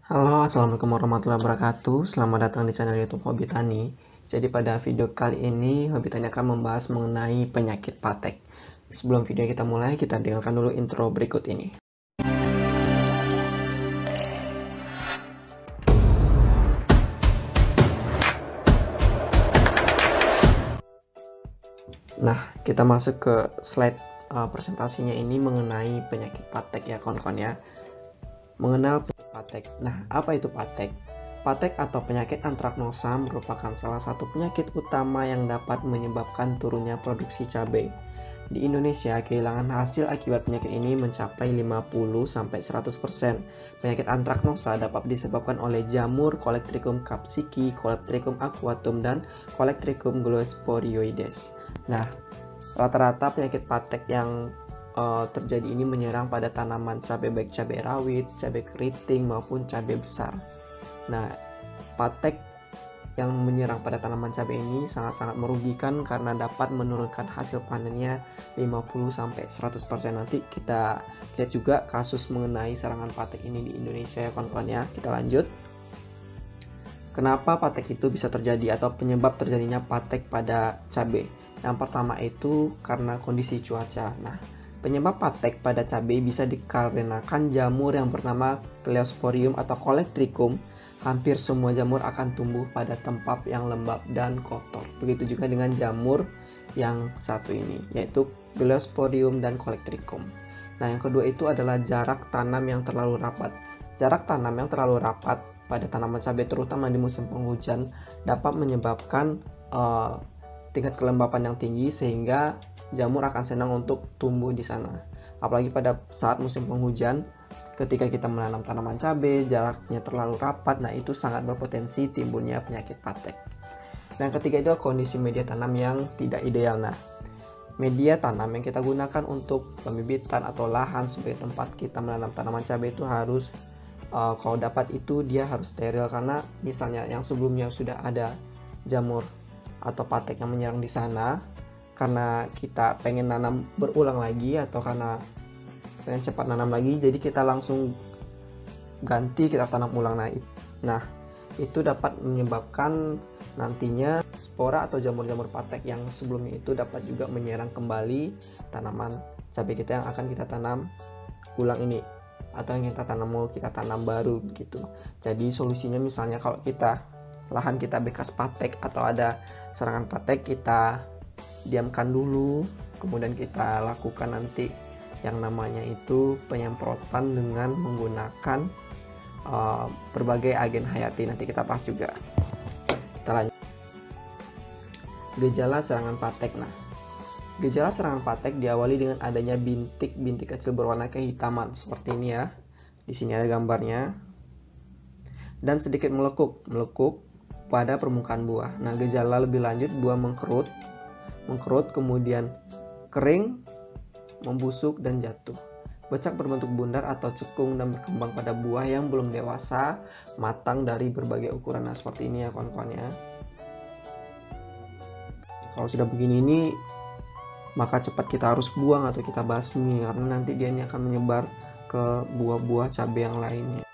Halo, assalamualaikum warahmatullahi wabarakatuh. Selamat datang di channel YouTube Hobi Tani. Jadi pada video kali ini Hobi Tani akan membahas mengenai penyakit patek. Sebelum video kita mulai, kita dengarkan dulu intro berikut ini. Nah, kita masuk ke slide presentasinya ini mengenai penyakit patek ya kawan-kawan ya. Mengenal penyakit patek. Nah, apa itu patek? Patek atau penyakit antraknosa merupakan salah satu penyakit utama yang dapat menyebabkan turunnya produksi cabai. Di Indonesia, kehilangan hasil akibat penyakit ini mencapai 50-100%. Penyakit antraknosa dapat disebabkan oleh jamur Colectrichum capsicii, Colectrichum aquatum, dan Colectrichum gloesporioides. Nah, rata-rata penyakit patek yang terjadi ini menyerang pada tanaman cabai, baik cabai rawit, cabai keriting maupun cabai besar. Nah, patek yang menyerang pada tanaman cabai ini sangat-sangat merugikan karena dapat menurunkan hasil panennya 50-100%. Nanti kita lihat juga kasus mengenai serangan patek ini di Indonesia ya kawan-kawan ya. Kita lanjut. Kenapa patek itu bisa terjadi atau penyebab terjadinya patek pada cabai? Yang pertama itu karena kondisi cuaca. Nah, penyebab patek pada cabai bisa dikarenakan jamur yang bernama Cleosporium atau Colectrichum. Hampir semua jamur akan tumbuh pada tempat yang lembab dan kotor. Begitu juga dengan jamur yang satu ini, yaitu Cleosporium dan Colectrichum. Nah, yang kedua itu adalah jarak tanam yang terlalu rapat. Jarak tanam yang terlalu rapat pada tanaman cabai terutama di musim penghujan dapat menyebabkan tingkat kelembapan yang tinggi sehingga jamur akan senang untuk tumbuh di sana. Apalagi pada saat musim penghujan, ketika kita menanam tanaman cabai, jaraknya terlalu rapat, nah itu sangat berpotensi timbulnya penyakit patek. Yang ketiga itu kondisi media tanam yang tidak ideal. Nah, media tanam yang kita gunakan untuk pembibitan atau lahan sebagai tempat kita menanam tanaman cabai itu harus, kalau dapat itu dia harus steril, karena misalnya yang sebelumnya sudah ada jamur atau patek yang menyerang di sana, karena kita pengen nanam berulang lagi atau karena pengen cepat nanam lagi, jadi kita langsung ganti, kita tanam ulang. Nah, itu dapat menyebabkan nantinya spora atau jamur-jamur patek yang sebelumnya itu dapat juga menyerang kembali tanaman cabai kita yang akan kita tanam ulang ini, atau yang kita tanam baru begitu. Jadi solusinya misalnya kalau lahan kita bekas patek atau ada serangan patek, kita diamkan dulu, kemudian kita lakukan nanti yang namanya itu penyemprotan dengan menggunakan berbagai agen hayati. Nanti kita bahas juga. Kita lanjut. Gejala serangan patek. Nah, gejala serangan patek diawali dengan adanya bintik-bintik kecil berwarna kehitaman seperti ini ya. Di sini ada gambarnya. Dan sedikit melekuk pada permukaan buah. Nah, gejala lebih lanjut, buah mengkerut, kemudian kering, membusuk, dan jatuh. Bercak berbentuk bundar atau cekung dan berkembang pada buah yang belum dewasa, matang dari berbagai ukuran. Nah, seperti ini ya kawan-kawan ya. Kalau sudah begini ini, maka cepat kita harus buang atau kita basmi, karena nanti dia ini akan menyebar ke buah-buah cabai yang lainnya.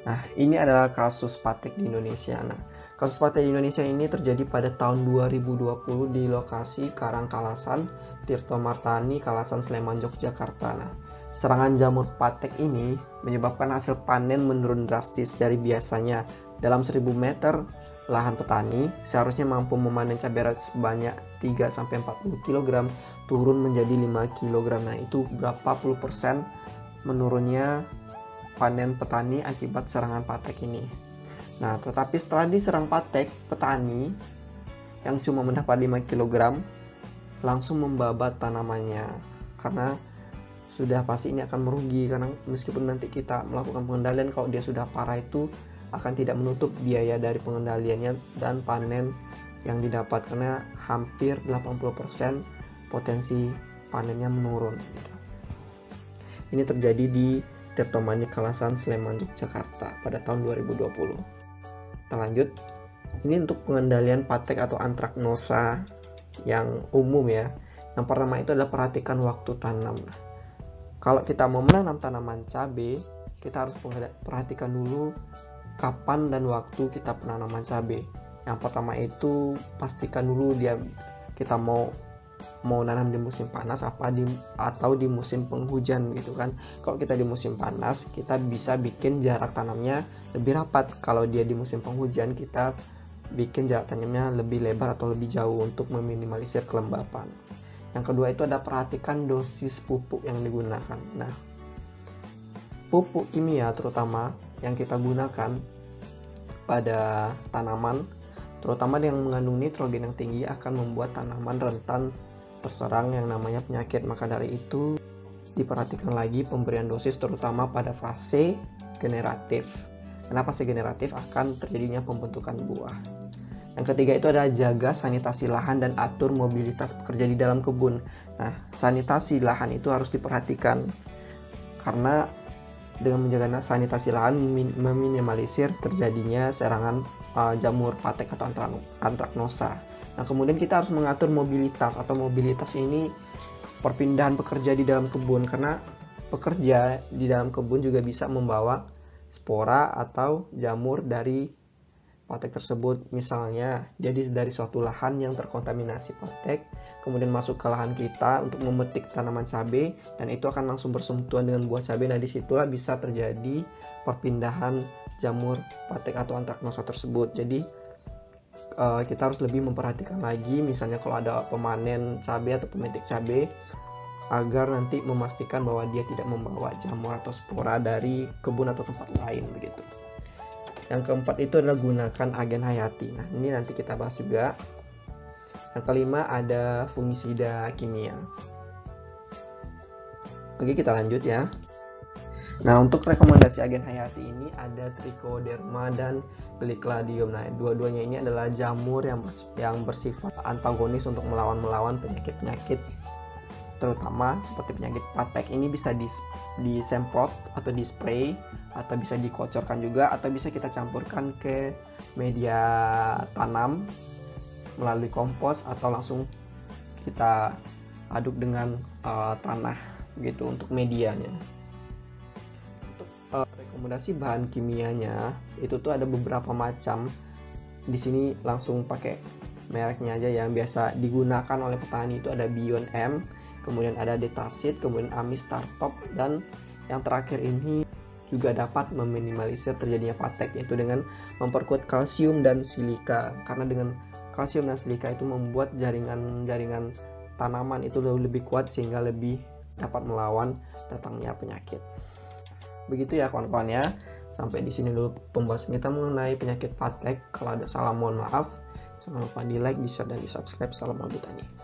Nah, ini adalah kasus patek di Indonesia. Nah, kasus patek di Indonesia ini terjadi pada tahun 2020 di lokasi Karangkalasan, Tirto Martani, Kalasan, Sleman, Yogyakarta. Nah, serangan jamur patek ini menyebabkan hasil panen menurun drastis. Dari biasanya dalam 1000 meter lahan petani seharusnya mampu memanen cabai rawit sebanyak 3-40 kg, turun menjadi 5 kg. Nah, itu berapa puluh persen menurunnya panen petani akibat serangan patek ini. Nah, tetapi setelah diserang patek, petani yang cuma mendapat 5 kg langsung membabat tanamannya, karena sudah pasti ini akan merugi, karena meskipun nanti kita melakukan pengendalian, kalau dia sudah parah itu akan tidak menutup biaya dari pengendaliannya dan panen yang didapat, karena hampir 80% potensi panennya menurun. Ini terjadi di Tirto Martani, Kalasan, Sleman, Yogyakarta pada tahun 2020. Kita lanjut. Ini untuk pengendalian patek atau antraknosa yang umum ya. Yang pertama itu adalah perhatikan waktu tanam. Kalau kita mau menanam tanaman cabai, kita harus perhatikan dulu kapan dan waktu kita penanaman cabai. Yang pertama itu pastikan dulu kita mau nanam di musim panas atau di musim penghujan gitu kan. Kalau kita di musim panas, kita bisa bikin jarak tanamnya lebih rapat. Kalau dia di musim penghujan, kita bikin jarak tanamnya lebih lebar atau lebih jauh untuk meminimalisir kelembapan. Yang kedua itu ada perhatikan dosis pupuk yang digunakan. Nah, pupuk kimia terutama yang kita gunakan pada tanaman, terutama yang mengandung nitrogen yang tinggi, akan membuat tanaman rentan terserang yang namanya penyakit. Maka dari itu diperhatikan lagi pemberian dosis terutama pada fase generatif. Karena fase generatif akan terjadinya pembentukan buah. Yang ketiga itu adalah jaga sanitasi lahan dan atur mobilitas pekerja di dalam kebun. Nah, sanitasi lahan itu harus diperhatikan karena dengan menjaga sanitasi lahan meminimalisir terjadinya serangan jamur patek atau antraknosa. Nah, kemudian kita harus mengatur mobilitas ini perpindahan pekerja di dalam kebun, karena pekerja di dalam kebun juga bisa membawa spora atau jamur dari patek tersebut. Misalnya dia dari suatu lahan yang terkontaminasi patek, kemudian masuk ke lahan kita untuk memetik tanaman cabai, dan itu akan langsung bersentuhan dengan buah cabai. Nah, disitulah bisa terjadi perpindahan jamur patek atau antraknosa tersebut. Jadi kita harus lebih memperhatikan lagi, misalnya kalau ada pemanen cabai atau pemetik cabai, agar nanti memastikan bahwa dia tidak membawa jamur atau spora dari kebun atau tempat lain begitu. Yang keempat itu adalah gunakan agen hayati. Nah, ini nanti kita bahas juga. Yang kelima ada fungisida kimia. Oke, kita lanjut ya. Nah, untuk rekomendasi agen hayati ini ada Trichoderma dan Glycladium. Nah, dua-duanya ini adalah jamur yang bersifat antagonis untuk melawan penyakit-penyakit, terutama seperti penyakit patek. Ini bisa disemprot atau dispray, atau bisa dikocorkan juga, atau bisa kita campurkan ke media tanam melalui kompos, atau langsung kita aduk dengan tanah gitu untuk medianya. Untuk rekomendasi bahan kimianya itu tuh ada beberapa macam. Di sini langsung pakai mereknya aja yang biasa digunakan oleh petani. Itu ada Bion M, kemudian ada Detasit, kemudian Amis Startop, dan yang terakhir ini juga dapat meminimalisir terjadinya patek, yaitu dengan memperkuat kalsium dan silika. Karena dengan kalsium dan silika itu membuat jaringan tanaman itu lebih kuat sehingga lebih dapat melawan datangnya penyakit. Begitu ya kawan-kawan ya. Sampai di sini dulu pembahasan kita mengenai penyakit patek. Kalau ada salah mohon maaf. Jangan lupa di like, di share, dan di subscribe. Salam Botani.